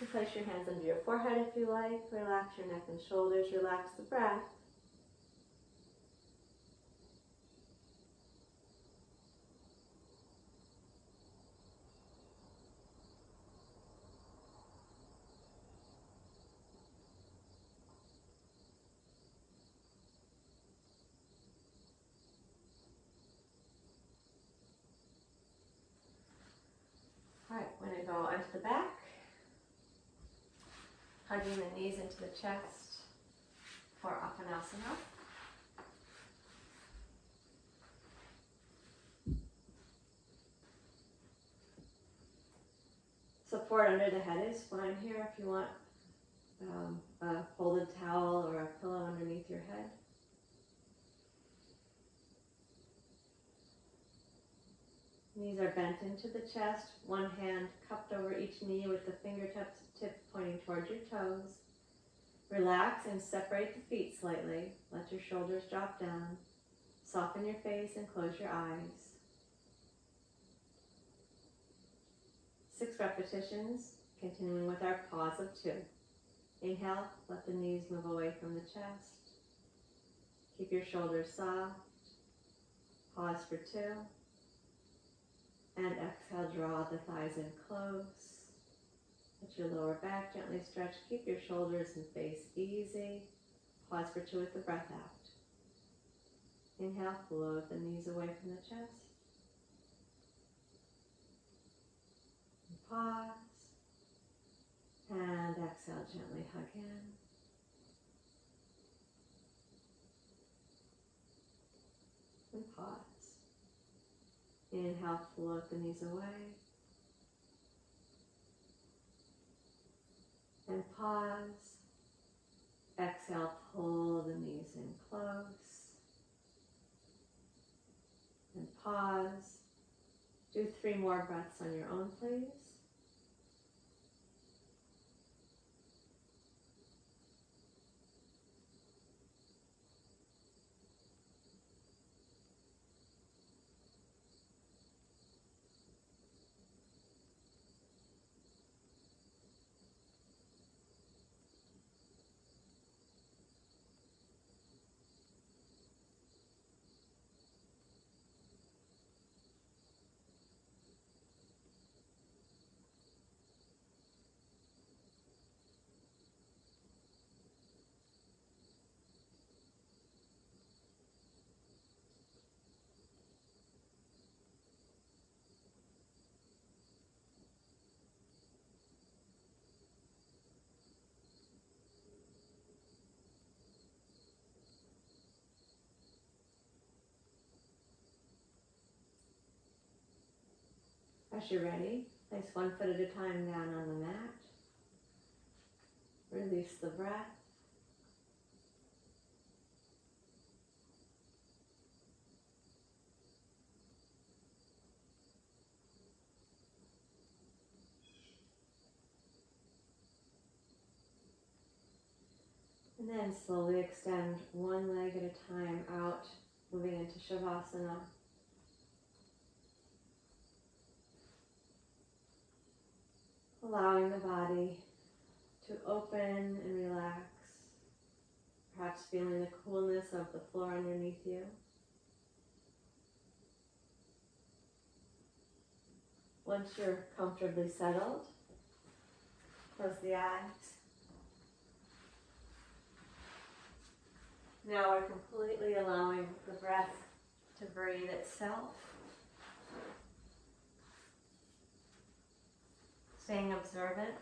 You place your hands under your forehead if you like. Relax your neck and shoulders. Relax the breath. Alright, we're going to go onto the back, hugging the knees into the chest for Apanasana. Support under the head is fine here if you want a folded towel or a pillow underneath your head. Knees are bent into the chest, one hand cupped over each knee with the fingertips pointing towards your toes. Relax and separate the feet slightly. Let your shoulders drop down. Soften your face and close your eyes. 6 repetitions, continuing with our pause of 2. Inhale, let the knees move away from the chest. Keep your shoulders soft. Pause for 2. And exhale, draw the thighs in close. Let your lower back gently stretch. Keep your shoulders and face easy. Pause for 2 with the breath out. Inhale, float the knees away from the chest. And pause. And exhale, gently hug in. and pause. Inhale, float the knees away. And pause. Exhale, pull the knees in close. And pause. Do 3 more breaths on your own, please. As you're ready, place one foot at a time down on the mat. Release the breath. And then slowly extend one leg at a time out, moving into Shavasana. Allowing the body to open and relax, perhaps feeling the coolness of the floor underneath you. Once you're comfortably settled, close the eyes. Now we're completely allowing the breath to breathe itself. Staying observant,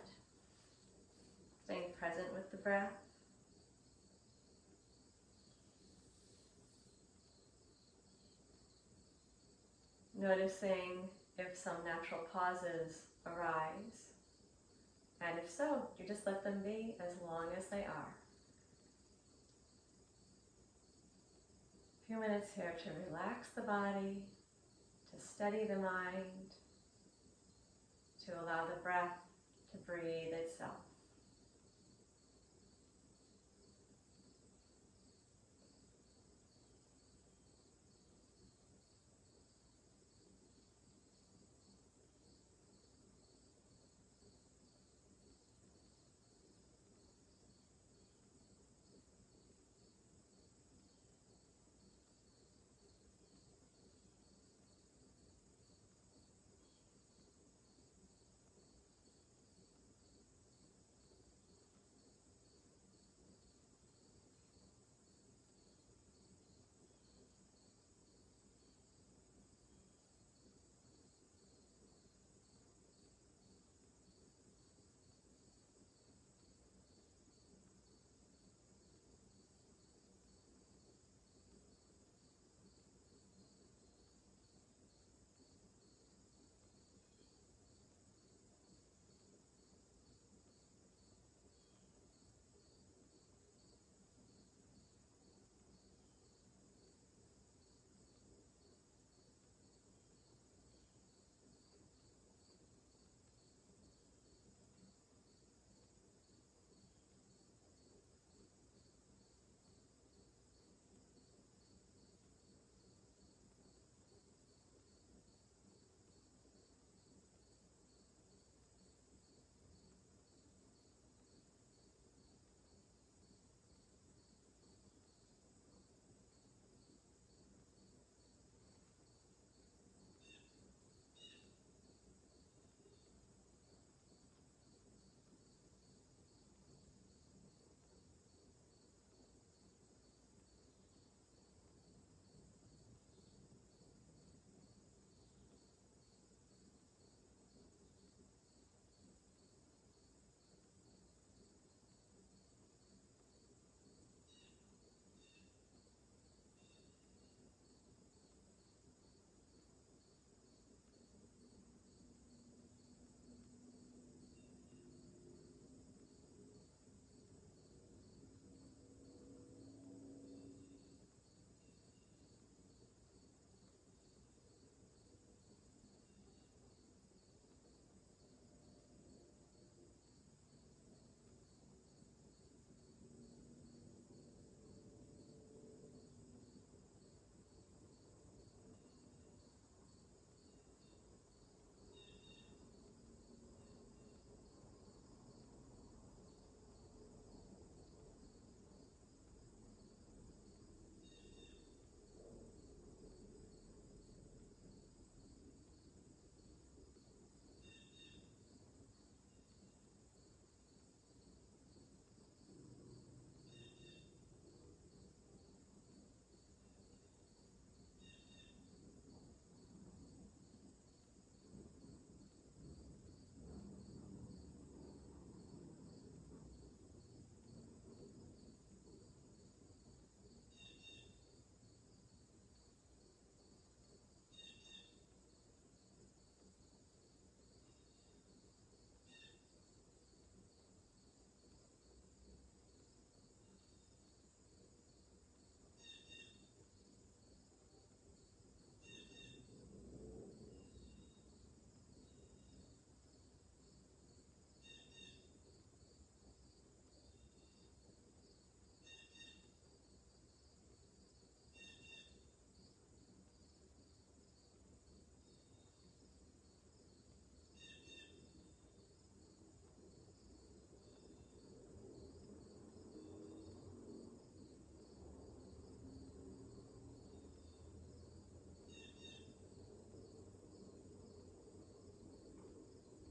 staying present with the breath. Noticing if some natural pauses arise, and if so, you just let them be as long as they are. A few minutes here to relax the body, to steady the mind, to allow the breath to breathe itself.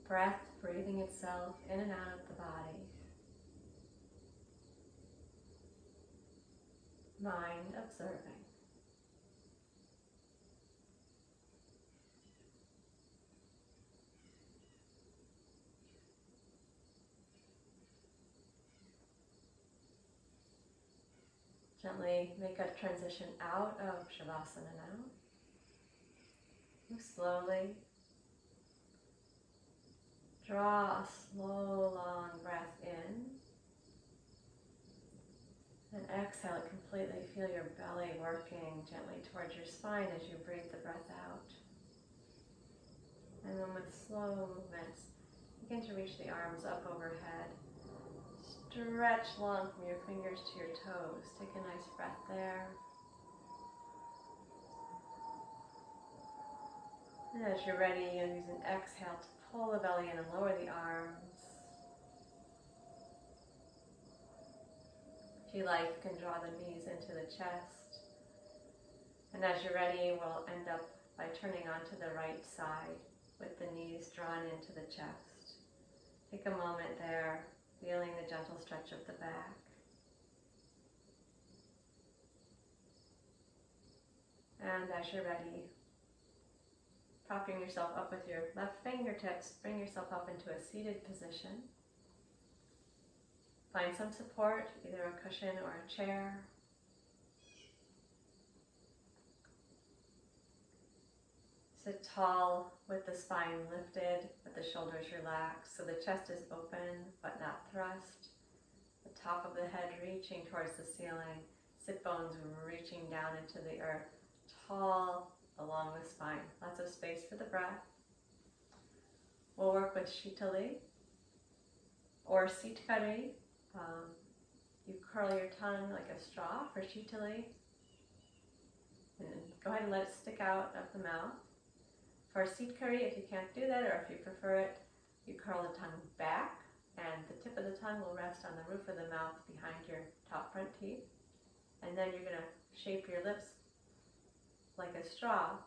Breath breathing itself in and out of the body. Mind observing. Gently make a transition out of Shavasana now. Move slowly. Draw a slow, long breath in. And exhale it completely. Feel your belly working gently towards your spine as you breathe the breath out. And then with slow movements, begin to reach the arms up overhead. Stretch long from your fingers to your toes. Take a nice breath there. And as you're ready, you'll use an exhale to pull the belly in and lower the arms. If you like, you can draw the knees into the chest. And as you're ready, we'll end up by turning onto the right side with the knees drawn into the chest. Take a moment there, feeling the gentle stretch of the back. And as you're ready, propping yourself up with your left fingertips, bring yourself up into a seated position. Find some support, either a cushion or a chair. Sit tall with the spine lifted, with the shoulders relaxed, so the chest is open but not thrust. The top of the head reaching towards the ceiling, sit bones reaching down into the earth, tall along the spine. Lots of space for the breath. We'll work with Shitali or Sitkari. You curl your tongue like a straw for Shitali. And go ahead and let it stick out of the mouth. For Sitkari, if you can't do that, or if you prefer it, you curl the tongue back, and the tip of the tongue will rest on the roof of the mouth behind your top front teeth. And then you're going to shape your lips like a straw.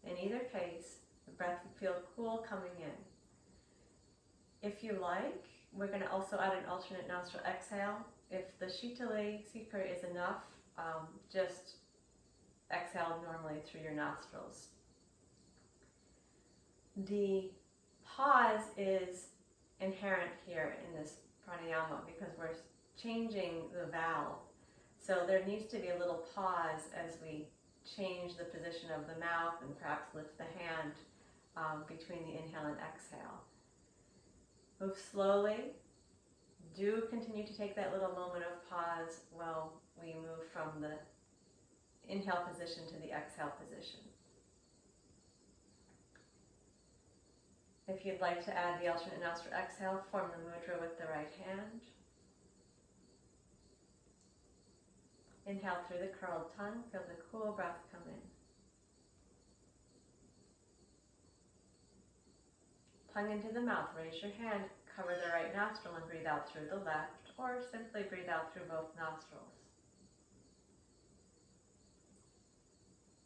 In either case, the breath will feel cool coming in. If you like, we're going to also add an alternate nostril exhale. If the Sitkari is enough, just exhale normally through your nostrils. The pause is inherent here in this pranayama because we're changing the valve. So there needs to be a little pause as we change the position of the mouth and perhaps lift the hand between the inhale and exhale. Move slowly. Do continue to take that little moment of pause while we move from the inhale position to the exhale position. If you'd like to add the alternate nostril exhale, form the mudra with the right hand. Inhale through the curled tongue, feel the cool breath come in. Tongue into the mouth, raise your hand, cover the right nostril and breathe out through the left, or simply breathe out through both nostrils.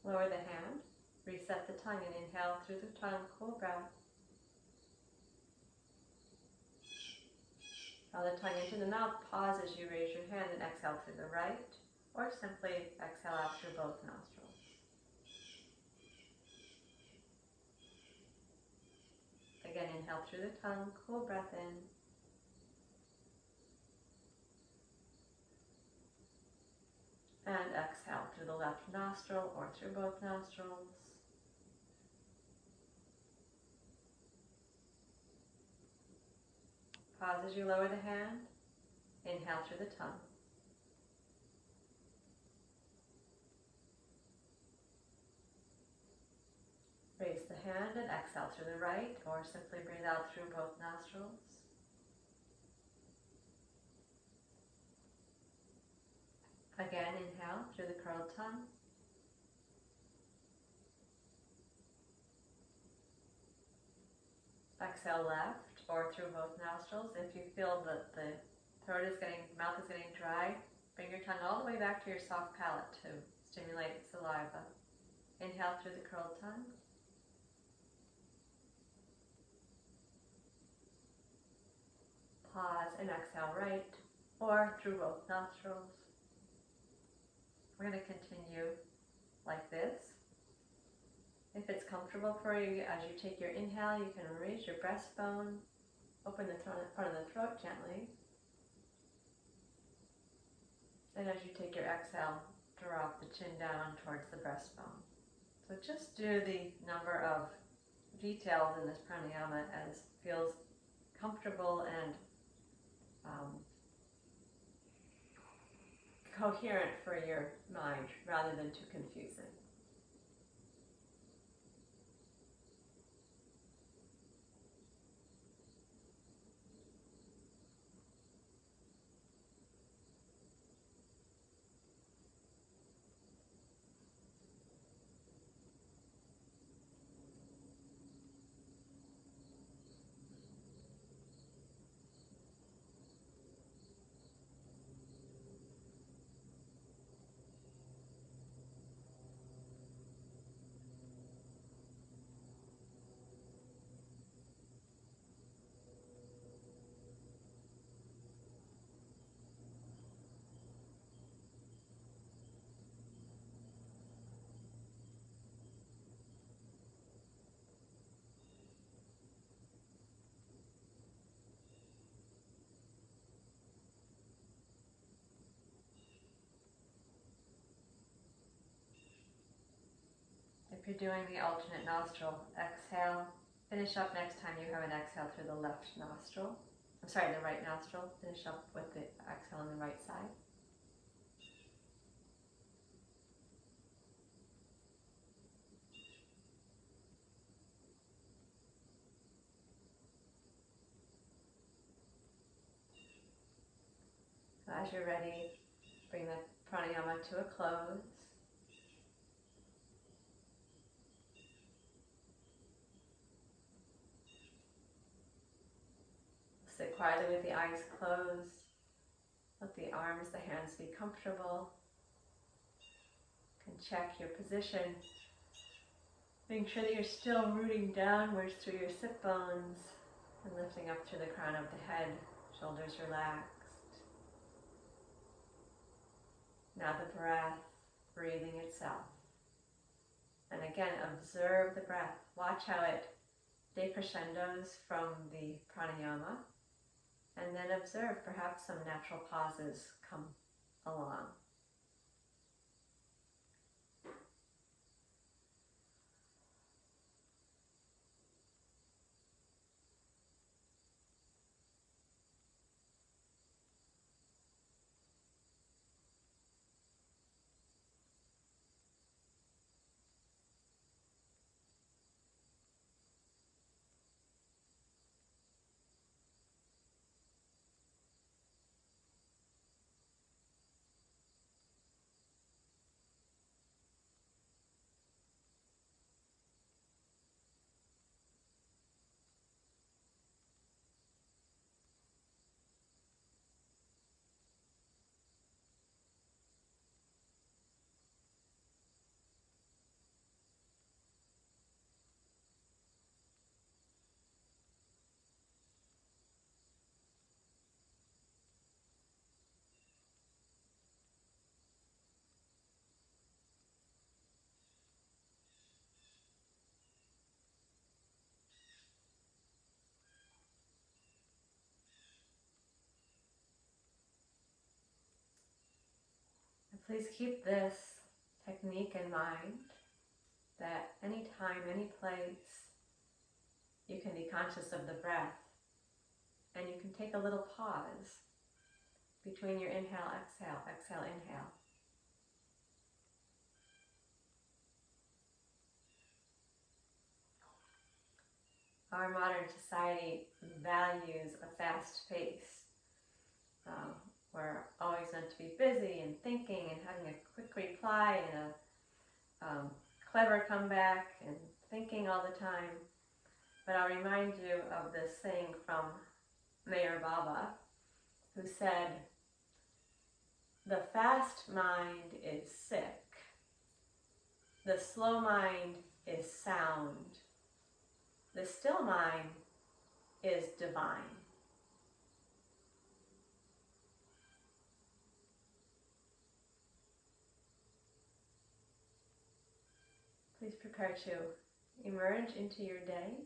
Lower the hand, reset the tongue and inhale through the tongue, cool breath. Draw the tongue into the mouth, pause as you raise your hand and exhale through the right, or simply exhale out through both nostrils. Again, inhale through the tongue, cool breath in. And exhale through the left nostril or through both nostrils. Pause as you lower the hand. Inhale through the tongue. Raise the hand and exhale through the right, or simply breathe out through both nostrils. Again, inhale through the curled tongue. Exhale left or through both nostrils. If you feel that the mouth is getting dry, bring your tongue all the way back to your soft palate to stimulate saliva. Inhale through the curled tongue. pause and exhale right, or through both nostrils. We're going to continue like this. If it's comfortable for you, as you take your inhale, you can raise your breastbone, open the front of the throat gently. And as you take your exhale, drop the chin down towards the breastbone. So just do the number of details in this pranayama as feels comfortable and coherent for your mind rather than too confusing. If you're doing the alternate nostril exhale, finish up next time you have an exhale through the left nostril. The right nostril. Finish up with the exhale on the right side. So as you're ready, bring the pranayama to a close. Sit quietly with the eyes closed. Let the arms, the hands be comfortable. You can check your position. Make sure that you're still rooting downwards through your sit bones and lifting up through the crown of the head, shoulders relaxed. Now the breath, breathing itself. And again, observe the breath. Watch how it decrescendos from the pranayama. And then observe perhaps some natural pauses come along. Please keep this technique in mind, that anytime, any place, you can be conscious of the breath, and you can take a little pause between your inhale, exhale, exhale, inhale. Our modern society values a fast pace. We're always meant to be busy and thinking and having a quick reply and a clever comeback and thinking all the time. But I'll remind you of this saying from Mayor Baba, who said, "The fast mind is sick. The slow mind is sound. The still mind is divine." please prepare to emerge into your day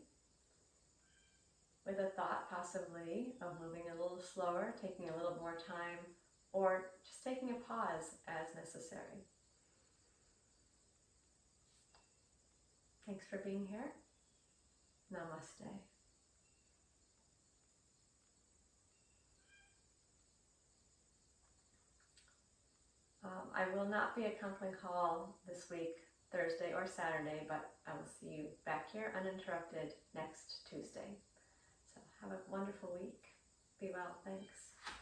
with a thought possibly of moving a little slower, taking a little more time, or just taking a pause as necessary. Thanks for being here. Namaste. I will not be at Counseling Hall this week, Thursday or Saturday, but I will see you back here uninterrupted next Tuesday. So have a wonderful week. Be well. Thanks.